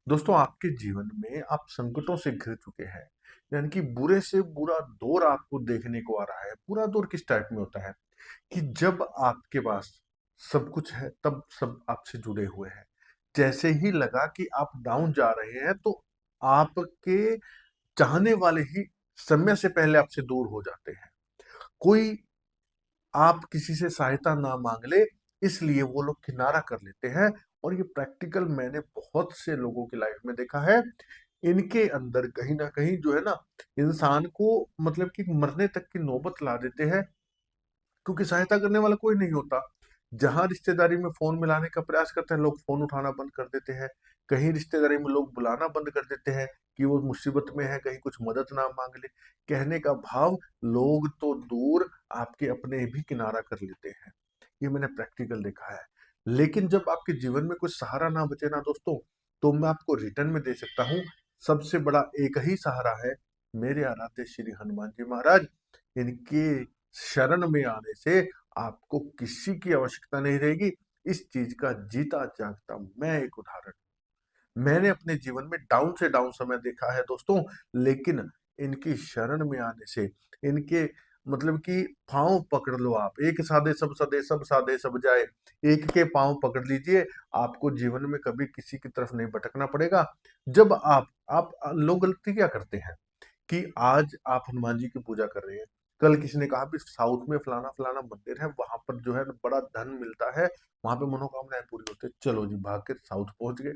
दोस्तों, आपके जीवन में आप संकटों से घिर चुके हैं। यानी कि बुरे से बुरा दौर आपको देखने को आ रहा है। बुरा दौर किस टाइप में होता है कि जब आपके पास सब कुछ है, तब सब आपसे जुड़े हुए हैं। जैसे ही लगा कि आप डाउन जा रहे हैं, तो आपके चाहने वाले ही समय से पहले आपसे दूर हो जाते हैं। कोई आप किसी से सहायता ना मांग ले, इसलिए वो लोग किनारा कर लेते हैं। और ये प्रैक्टिकल मैंने बहुत से लोगों की लाइफ में देखा है। इनके अंदर कहीं ना कहीं जो है ना, इंसान को मतलब कि मरने तक की नौबत ला देते हैं, क्योंकि सहायता करने वाला कोई नहीं होता। जहां रिश्तेदारी में फोन मिलाने का प्रयास करते हैं, लोग फोन उठाना बंद कर देते हैं। कहीं रिश्तेदारी में लोग बुलाना बंद कर देते हैं कि वो मुसीबत में है, कहीं कुछ मदद ना मांग ले। कहने का भाव, लोग तो दूर, आपके अपने भी किनारा कर लेते हैं। ये मैंने प्रैक्टिकल देखा है। लेकिन जब आपके जीवन में कुछ सहारा ना बचे ना दोस्तों, तो मैं आपको रिटर्न में दे सकता हूँ। सबसे बड़ा एक ही सहारा है, मेरे आराध्य श्री हनुमान जी महाराज। इनके शरण में आने से आपको किसी की आवश्यकता नहीं रहेगी। इस चीज का जीता जागता मैं एक उदाहरण। मैंने अपने जीवन में डाउन से डाउन समय देखा है दोस्तों। लेकिन इनकी शरण में आने से, इनके मतलब कि पांव पकड़ लो आप। एक साधे सब सदे, सब साधे सब जाए। एक के पांव पकड़ लीजिए, आपको जीवन में कभी किसी की तरफ नहीं भटकना पड़ेगा। जब आप लोग गलती क्या करते हैं कि आज आप हनुमान जी की पूजा कर रहे हैं, कल किसी ने कहा भी साउथ में फलाना फलाना मंदिर है, वहां पर जो है बड़ा धन मिलता है, वहां पे मनोकामनाएं पूरी होती है। चलो जी, भाग के साउथ पहुंच गए।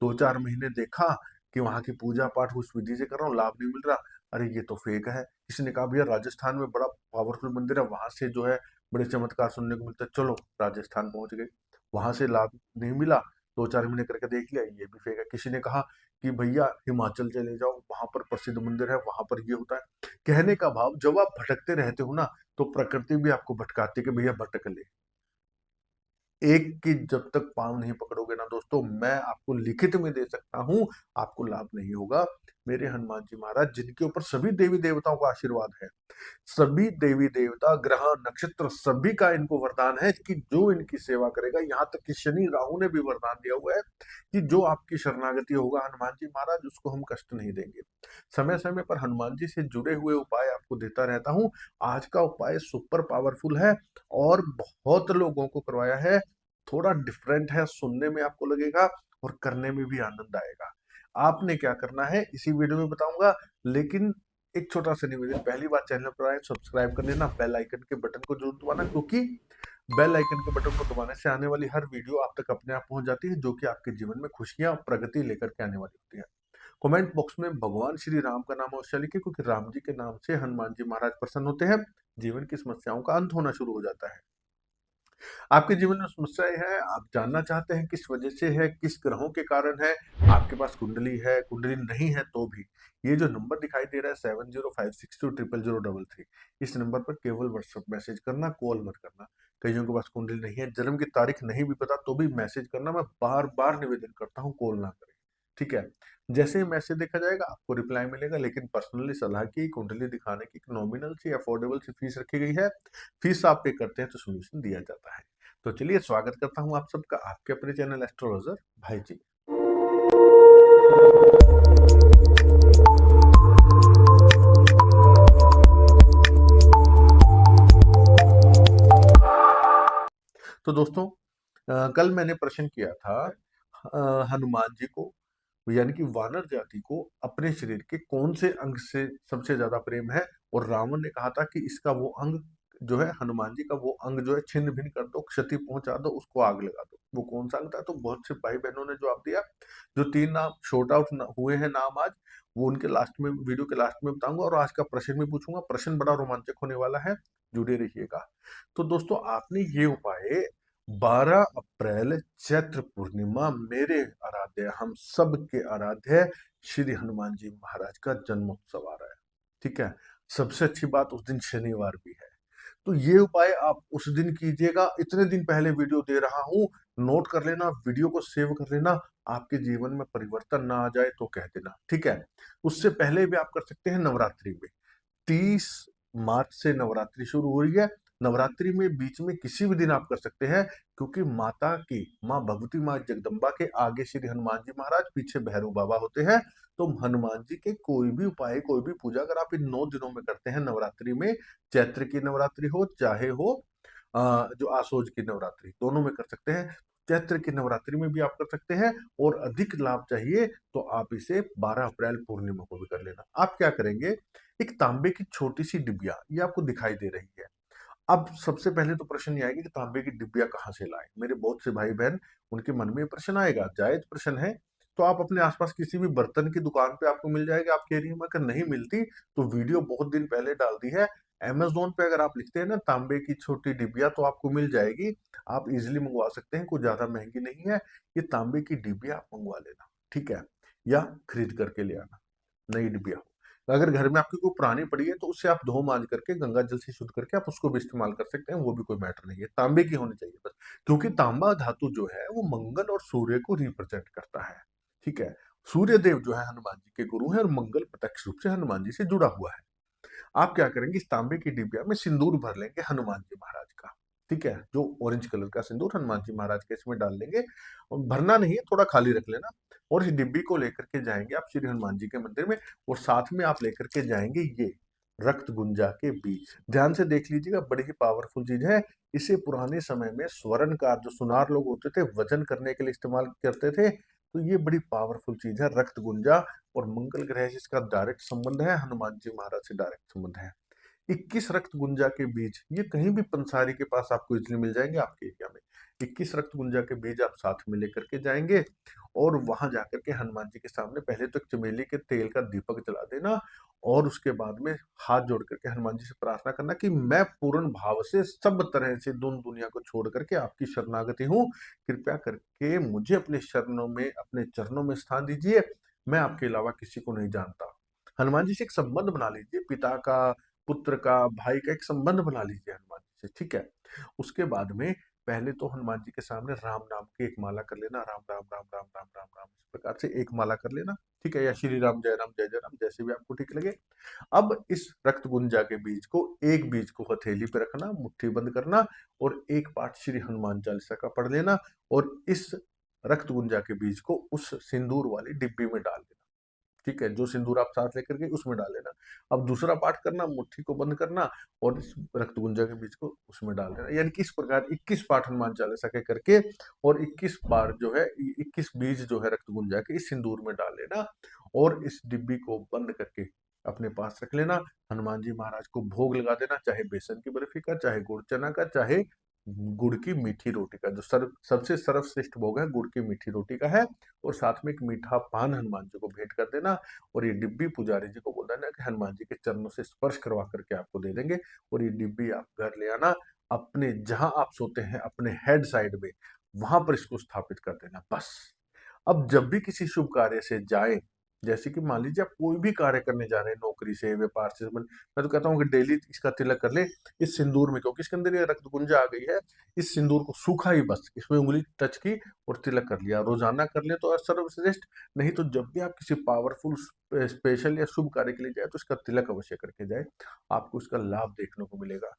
2-4 महीने देखा कि वहां की पूजा पाठ उस विधि से कर रहा हूँ, लाभ नहीं मिल रहा। अरे ये तो फेक है। किसी ने कहा भैया राजस्थान में बड़ा पावरफुल मंदिर है, वहां से जो है बड़े चमत्कार सुनने को मिलता है। चलो राजस्थान पहुंच गए, वहां से लाभ नहीं मिला। 2-4 महीने करके देख लिया, ये भी फेक है। किसी ने कहा कि भैया हिमाचल चले जाओ, वहां पर प्रसिद्ध मंदिर है, वहां पर ये होता है। कहने का भाव, जब आप भटकते रहते हो ना, तो प्रकृति भी आपको भटकाती है कि भैया भटक ले। एक की जब तक पाँव नहीं पकड़ोगे ना दोस्तों, मैं आपको लिखित में दे सकता हूं, आपको लाभ नहीं होगा। मेरे हनुमान जी महाराज, जिनके ऊपर सभी देवी देवताओं का आशीर्वाद है, सभी देवी देवता ग्रह नक्षत्र सभी का इनको वरदान है कि जो इनकी सेवा करेगा, यहाँ तक कि शनि राहु ने भी वरदान दिया हुआ है कि जो आपकी शरणागति होगा हनुमान जी महाराज, उसको हम कष्ट नहीं देंगे। समय समय पर हनुमान जी से जुड़े हुए उपाय आपको देता रहता हूँ। आज का उपाय सुपर पावरफुल है और बहुत लोगों को करवाया है। थोड़ा डिफरेंट है, सुनने में आपको लगेगा और करने में भी आनंद आएगा। आपने क्या करना है इसी वीडियो में बताऊंगा। लेकिन एक छोटा सा निवेदन, पहली बार चैनल पर आए सब्सक्राइब कर लेना, बेल आइकन के बटन को जरूर दबाना, क्योंकि बेल आइकन के बटन को दबाने से आने वाली हर वीडियो आप तक अपने आप पहुंच जाती है, जो कि आपके जीवन में खुशियां और प्रगति लेकर के आने वाली होती है। कमेंट बॉक्स में भगवान श्री राम का नाम अवश्य लिखिए, क्योंकि राम जी के नाम से हनुमान जी महाराज प्रसन्न होते हैं, जीवन की समस्याओं का अंत होना शुरू हो जाता है। आपके जीवन में समस्याएं हैं, आप जानना चाहते हैं किस वजह से है, किस ग्रहों के कारण है, आपके पास कुंडली है, कुंडली नहीं है तो भी ये जो नंबर दिखाई दे रहा है 7056200033, इस नंबर पर केवल व्हाट्सएप मैसेज करना, कॉल मत करना। कईयों के पास कुंडली नहीं है, जन्म की तारीख नहीं भी पता, तो भी मैसेज करना। मैं बार बार निवेदन करता हूँ, कॉल ना करें, ठीक है। जैसे ही मैसेज देखा जाएगा आपको रिप्लाई मिलेगा, लेकिन पर्सनली सलाह की, कुंडली दिखाने की नॉमिनल सी अफोर्डेबल सी फीस रखी गई है। फीस आप पे करते हैं तो सोल्यूशन दिया जाता है। तो चलिए, स्वागत करता हूं आप सबका आपके अपने चैनल एस्ट्रोलॉजर भाई जी। तो दोस्तों, कल मैंने प्रश्न किया था हनुमान जी को, यानी कि वानर जाति को अपने शरीर के कौन से अंग से सबसे ज्यादा प्रेम है। और रावण ने कहा था कि इसका वो अंग जो है, हनुमान जी का वो अंग जो है, छिन्न भिन्न कर दो, क्षति पहुंचा दो, उसको आग लगा दो। वो कौन सा अंग था? तो बहुत से भाई बहनों ने जवाब दिया। जो 3 नाम शॉर्ट आउट हुए हैं नाम आज, वो उनके लास्ट में, वीडियो के लास्ट में बताऊंगा। और आज का प्रश्न भी पूछूंगा, प्रश्न बड़ा रोमांचक होने वाला है, जुड़े रहिएगा। तो दोस्तों, आपने ये उपाय 12 अप्रैल चैत्र पूर्णिमा, मेरे आराध्य, हम सब के आराध्य श्री हनुमान जी महाराज का जन्मोत्सव आ रहा है, ठीक है। सबसे अच्छी बात, उस दिन शनिवार भी है। तो ये उपाय आप उस दिन कीजिएगा। इतने दिन पहले वीडियो दे रहा हूं, नोट कर लेना, वीडियो को सेव कर लेना। आपके जीवन में परिवर्तन ना आ जाए तो कह देना, ठीक है। उससे पहले भी आप कर सकते हैं नवरात्रि में। 30 मार्च से नवरात्रि शुरू हो रही है। नवरात्रि में बीच में किसी भी दिन आप कर सकते हैं, क्योंकि माता की, माँ भगवती, माँ जगदम्बा के आगे श्री हनुमान जी महाराज, पीछे भैरव बाबा होते हैं। तो हनुमान जी के कोई भी उपाय, कोई भी पूजा अगर आप इन 9 दिनों में करते हैं नवरात्रि में, चैत्र की नवरात्रि हो चाहे हो जो आसोज की नवरात्रि, दोनों में कर सकते हैं। चैत्र की नवरात्रि में भी आप कर सकते हैं, और अधिक लाभ चाहिए तो आप इसे 12 अप्रैल पूर्णिमा को भी कर लेना। आप क्या करेंगे, एक तांबे की छोटी सी डिबिया, ये आपको दिखाई दे रही है। अब सबसे पहले तो प्रश्न ये आएगा कि तांबे की डिबिया कहाँ से लाएं। मेरे बहुत से भाई बहन, उनके मन में ये प्रश्न आएगा, जायज प्रश्न है। तो आप अपने आसपास किसी भी बर्तन की दुकान पे आपको मिल जाएगा। आपके एरिया में अगर नहीं मिलती तो वीडियो बहुत दिन पहले डाल दी है, अमेजोन पे अगर आप लिखते हैं ना तांबे की छोटी डिबिया तो आपको मिल जाएगी। आप इजिली मंगवा सकते हैं, कोई ज्यादा महंगी नहीं है। ये तांबे की डिबिया आप मंगवा लेना, ठीक है, या खरीद करके ले आना, नई डिबिया हो। अगर घर में आपकी कोई पुरानी पड़ी है तो उससे आप धो मांज करके गंगा जल से शुद्ध करके आप उसको भी इस्तेमाल कर सकते हैं, वो भी कोई मैटर नहीं है। तांबे की होनी चाहिए बस, क्योंकि तांबा धातु जो है वो मंगल और सूर्य को रिप्रेजेंट करता है, ठीक है। सूर्य देव जो है हनुमान जी के गुरु हैं, और मंगल प्रत्यक्ष रूप से हनुमान जी से जुड़ा हुआ है। आप क्या करेंगे, इस तांबे की डिबिया में सिंदूर भर लेंगे हनुमान जी महाराज का, ठीक है, जो ऑरेंज कलर का सिंदूर हनुमान जी महाराज के इसमें डाल लेंगे। और भरना नहीं है, थोड़ा खाली रख लेना। और इस डिब्बी को लेकर के जाएंगे आप श्री हनुमान जी के मंदिर में, और साथ में आप लेकर के जाएंगे ये रक्त गुंजा के बीज। ध्यान से देख लीजिएगा, बड़ी ही पावरफुल चीज है। इसे पुराने समय में स्वर्णकार, जो सुनार लोग होते थे, वजन करने के लिए इस्तेमाल करते थे। तो ये बड़ी पावरफुल चीज है रक्त गुंजा, और मंगल ग्रह से इसका डायरेक्ट संबंध है, हनुमान जी महाराज से डायरेक्ट संबंध है। 21 रक्त गुंजा के बीज, ये कहीं भी पंसारी के पास आपको इजिली मिल जाएंगे आपके एरिया में। 21 रक्त गुंजा के बीज आप साथ में लेकर के जाएंगे, और वहां जाकर के हनुमान जी के सामने पहले तो एक चमेली के तेल का दीपक जला देना, और उसके बाद में हाथ जोड़ करके हनुमान जी से प्रार्थना करना कि मैं पूर्ण भाव से सब तरह से दुनिया को छोड़ करके आपकी शरणागति हूँ। कृपया करके मुझे अपने शरणों में, अपने चरणों में स्थान दीजिए। मैं आपके अलावा किसी को नहीं जानता। हनुमान जी से एक संबंध बना लीजिए, पिता का, पुत्र का, भाई का एक संबंध बना लीजिए हनुमान जी से, ठीक है। उसके बाद में पहले तो हनुमान जी के सामने राम नाम की एक माला कर लेना, राम राम राम राम राम राम राम, इस प्रकार से एक माला कर लेना, ठीक है, या श्री राम जय राम जय जय राम, जैसे भी आपको ठीक लगे। अब इस रक्त गुंजा के बीज को, एक बीज को हथेली पे रखना, मुट्ठी बंद करना, और एक पाठ श्री हनुमान चालीसा का पढ़ लेना, और इस रक्त गुंजा के बीज को उस सिंदूर वाली डिब्बी में डाल देना, ठीक है, जो सिंदूर आप साथ लेकर के उसमें डाल देना। अब दूसरा पाठ करना, मुट्ठी को बंद करना, और इस रक्त गुंजा के बीज को उसमें डाल देना। यानी कि इस प्रकार 21 पाठ हनुमान चालीसा के करके, और 21 बार जो है, 21 बीज जो है रक्त गुंजा के इस सिंदूर में डाल लेना, और इस डिब्बी को बंद करके अपने पास रख लेना। हनुमान जी महाराज को भोग लगा देना, चाहे बेसन की बर्फी का, चाहे गुड़ चना का, चाहे गुड़ की मीठी रोटी का। जो सबसे सर्वश्रेष्ठ भोग है गुड़ की मीठी रोटी का है। और साथ में एक मीठा पान हनुमान जी को भेंट कर देना, और ये डिब्बी पुजारी जी को बोल देना कि हनुमान जी के चरणों से स्पर्श करवा करके आपको दे देंगे। और ये डिब्बी आप घर ले आना, अपने जहां आप सोते हैं अपने हेड साइड में, वहां पर इसको स्थापित कर देना बस। अब जब भी किसी शुभ कार्य से जाए, जैसे कि मान लीजिए आप कोई भी कार्य करने जा रहे हैं, नौकरी से, व्यापार से, मैं तो कहता हूँ कि डेली इसका तिलक कर ले इस सिंदूर में, क्योंकि इसके अंदर ये रक्त गुंजा आ गई है। इस सिंदूर को सूखा ही बस इसमें उंगली टच की और तिलक कर लिया। रोजाना कर ले तो सर्वश्रेष्ठ, नहीं तो जब भी आप किसी पावरफुल स्पेशल या शुभ कार्य के लिए जाए तो इसका तिलक अवश्य करके जाए, आपको इसका लाभ देखने को मिलेगा।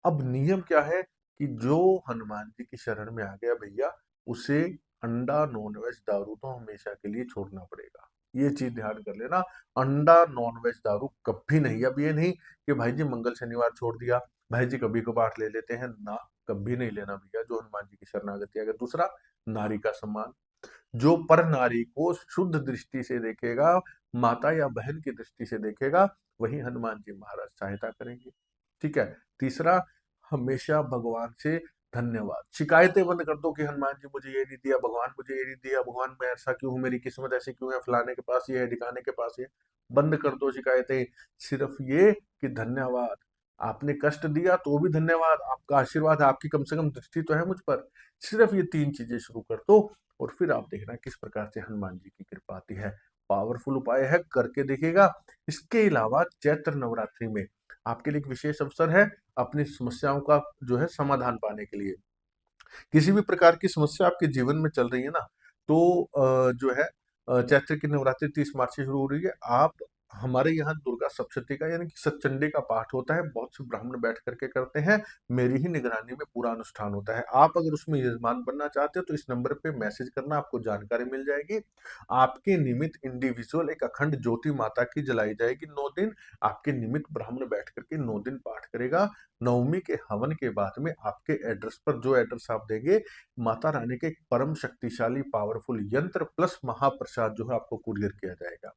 अब नियम क्या है कि जो हनुमान जी की शरण में आ गया भैया, उसे अंडा, नॉनवेज, दारू तो हमेशा के लिए छोड़ना पड़ेगा। ये चीज ध्यान कर लेना, अंडा, नॉनवेज, दारू कभी नहीं। अब ये नहीं कि भाई जी मंगल शनिवार छोड़ दिया, भाई जी कभी कभार ले लेते हैं ना, कभी नहीं लेना भैया, जो हनुमान जी की शरणागति। अगर दूसरा, नारी का सम्मान, जो पर नारी को शुद्ध दृष्टि से देखेगा, माता या बहन की दृष्टि से देखेगा, वही हनुमान जी महाराज सहायता करेंगे, ठीक है। तीसरा, हमेशा भगवान से धन्यवाद, शिकायतें बंद कर दो कि हनुमान जी मुझे ये नहीं दिया, भगवान मुझे ये नहीं दिया, भगवान मैं ऐसा क्यों हूं, मेरी किस्मत ऐसी क्यों है, फलाने के पास ये है, ढिकाने के पास ये। बंद कर दो शिकायतें। सिर्फ ये कि धन्यवाद, आपने कष्ट दिया तो भी धन्यवाद, आपका आशीर्वाद है, आपकी कम से कम दृष्टि तो है मुझ पर। सिर्फ ये 3 चीजें शुरू कर दो, और फिर आप देखना किस प्रकार से हनुमान जी की कृपा आती है। पावरफुल उपाय है, करके देखिएगा। इसके अलावा चैत्र नवरात्रि में आपके लिए एक विशेष अवसर है अपनी समस्याओं का जो है समाधान पाने के लिए। किसी भी प्रकार की समस्या आपके जीवन में चल रही है ना, तो जो है चैत्र की नवरात्रि 30 मार्च से शुरू हो रही है। आप हमारे यहाँ दुर्गा सप्तशती का यानी कि सतचंडी का पाठ होता है, बहुत से ब्राह्मण बैठ करके करते हैं, मेरी ही निगरानी में पूरा अनुष्ठान होता है। आप अगर उसमें यजमान बनना चाहते हो तो इस नंबर पे मैसेज करना, आपको जानकारी मिल जाएगी। आपके निमित्त इंडिविजुअल एक अखंड ज्योति माता की जलाई जाएगी 9 दिन, आपके निमित्त ब्राह्मण बैठ करके 9 दिन पाठ करेगा। नवमी के हवन के बाद में आपके एड्रेस पर, जो एड्रेस आप देंगे, माता रानी के एक परम शक्तिशाली पावरफुल यंत्र प्लस महाप्रसाद जो है आपको कुरियर किया जाएगा,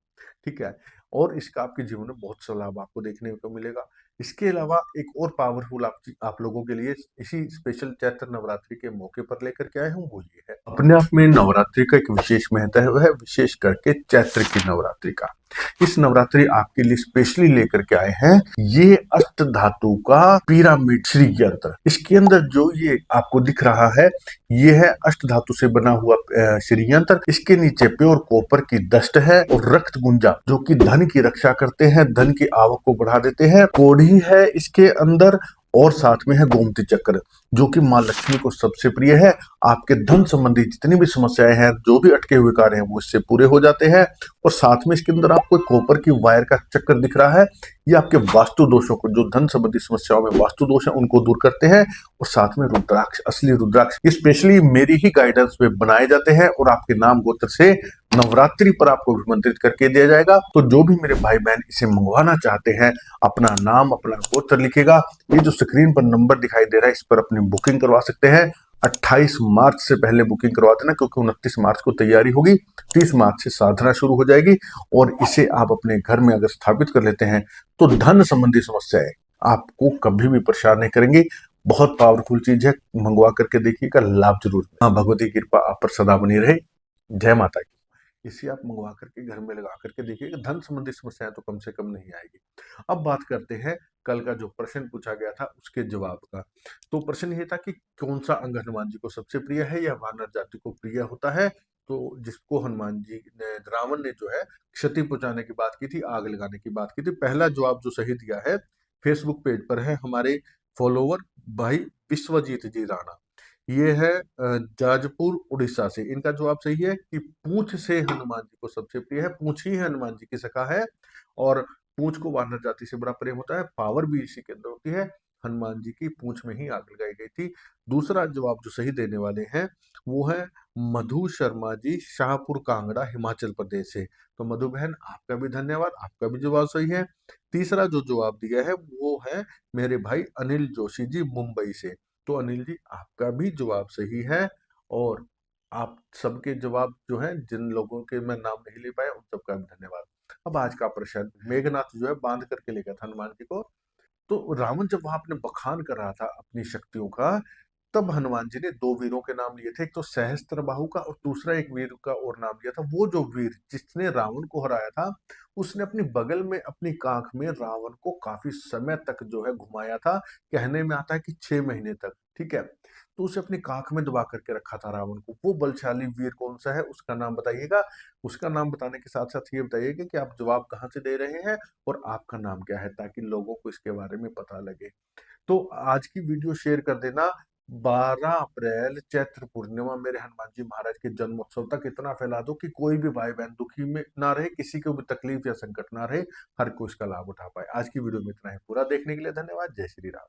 ठीक है? और इसका आपके जीवन में बहुत सा लाभ आपको देखने को मिलेगा। इसके अलावा एक और पावरफुल आप लोगों के लिए इसी स्पेशल चैत्र नवरात्रि के मौके पर लेकर के आए हूँ, वो ये है। अपने आप में नवरात्रि का एक विशेष महत्व है, विशेष करके चैत्र की नवरात्रि का। इस नवरात्रि आपके लिए स्पेशली लेकर के आए हैं ये अष्ट धातु का पिरामिड श्री यंत्र। इसके अंदर जो ये आपको दिख रहा है, ये है अष्ट धातु से बना हुआ श्री यंत्र। इसके नीचे प्योर कॉपर की दस्ट है और रक्त गुंजा जो कि धन की रक्षा करते हैं, धन की आवक को बढ़ा देते हैं। कोढ़ी है इसके अंदर और साथ में है गोमती चक्र जो कि मां लक्ष्मी को सबसे प्रिय है। आपके धन संबंधी जितनी भी समस्याएं हैं, जो भी अटके हुए कार्य हैं, वो इससे पूरे हो जाते हैं। और साथ में इसके अंदर आपको कॉपर की वायर का चक्कर दिख रहा है, ये आपके वास्तु दोषों को, जो धन संबंधी समस्याओं में वास्तु दोष है, उनको दूर करते हैं। और साथ में रुद्राक्ष, असली रुद्राक्ष, ये स्पेशली मेरी ही गाइडेंस में बनाए जाते हैं और आपके नाम गोत्र से नवरात्रि पर आपको विमंत्रित करके दिया जाएगा। तो जो भी मेरे भाई बहन इसे मंगवाना चाहते हैं, अपना नाम, अपना गोत्र लिखेगा, ये जो स्क्रीन पर नंबर दिखाई दे रहा है, इस पर अपनी बुकिंग करवा सकते हैं। 28 मार्च से पहले बुकिंग करवा देना, क्योंकि 29 मार्च को तैयारी होगी, 30 मार्च से साधना शुरू हो जाएगी। और इसे आप अपने घर में अगर स्थापित कर लेते हैं तो धन संबंधी समस्याएं आपको कभी भी परेशान नहीं करेंगी। बहुत पावरफुल चीज है, मंगवा करके देखिएगा, लाभ जरूर। हाँ, भगवती की कृपा आप पर सदा बनी रहे। जय माता की। इसे आप मंगवा करके घर में लगा करके देखिएगा, धन संबंधी समस्याएं तो कम से कम नहीं आएगी। अब बात करते हैं कल का जो प्रश्न पूछा गया था उसके जवाब का। तो प्रश्न ये था कि कौन सा अंग हनुमान जी को सबसे प्रिय है या वानर जाति को प्रिय होता है। तो जिसको हनुमान जी ने, रावण ने जो है क्षति पहुंचाने की बात की थी, आग लगाने की बात की थी। पहला जवाब जो सही दिया है फेसबुक पेज पर है हमारे फॉलोवर भाई विश्वजीत जी राणा, ये है जाजपुर उड़ीसा से। इनका जवाब सही है कि पूंछ से हनुमान जी को सबसे प्रिय है, पूंछ ही हनुमान जी की सखा है और पूंछ को वानर जाति से बड़ा प्रेम होता है। पावर भी इसी के अंदर होती है, हनुमान जी की पूंछ में ही आग लगाई गई थी। दूसरा जवाब जो सही देने वाले हैं वो है मधु शर्मा जी, शाहपुर कांगड़ा, हिमाचल प्रदेश से। तो मधु बहन, आपका भी धन्यवाद, आपका भी जवाब सही है। तीसरा जो जवाब दिया है वो है मेरे भाई अनिल जोशी जी, मुंबई से। तो अनिल जी, आपका भी जवाब सही है। और आप सबके जवाब जो हैं, जिन लोगों के मैं नाम नहीं ले पाया, उन सबका भी धन्यवाद। अब आज का प्रश्न, मेघनाथ जो है बांध करके ले गया था हनुमान जी को। तो रावण जब वहां अपने बखान कर रहा था अपनी शक्तियों का, तब हनुमान जी ने दो वीरों के नाम लिए थे, एक तो सहस्त्रबाहु का और दूसरा एक वीर का और नाम लिया था। वो जो वीर जिसने रावण को हराया था, उसने अपनी बगल में अपनी कांख में रावण को काफी समय तक जो है घुमाया था। कहने में आता है कि 6 महीने तक, ठीक है। तो उसे अपनी कांख में दबा करके रखा था रावण को। वो बलशाली वीर कौन सा है, उसका नाम बताइएगा। उसका नाम बताने के साथ साथ ये बताइएगा कि आप जवाब कहाँ से दे रहे हैं और आपका नाम क्या है, ताकि लोगों को इसके बारे में पता लगे। तो आज की वीडियो शेयर कर देना। 12 अप्रैल चैत्र पूर्णिमा मेरे हनुमान जी महाराज के जन्मोत्सव तक इतना फैला दो कि कोई भी भाई बहन दुखी में ना रहे, किसी को भी तकलीफ या संकट ना रहे, हर कोई इसका लाभ उठा पाए। आज की वीडियो में इतना ही। पूरा देखने के लिए धन्यवाद। जय श्री राम।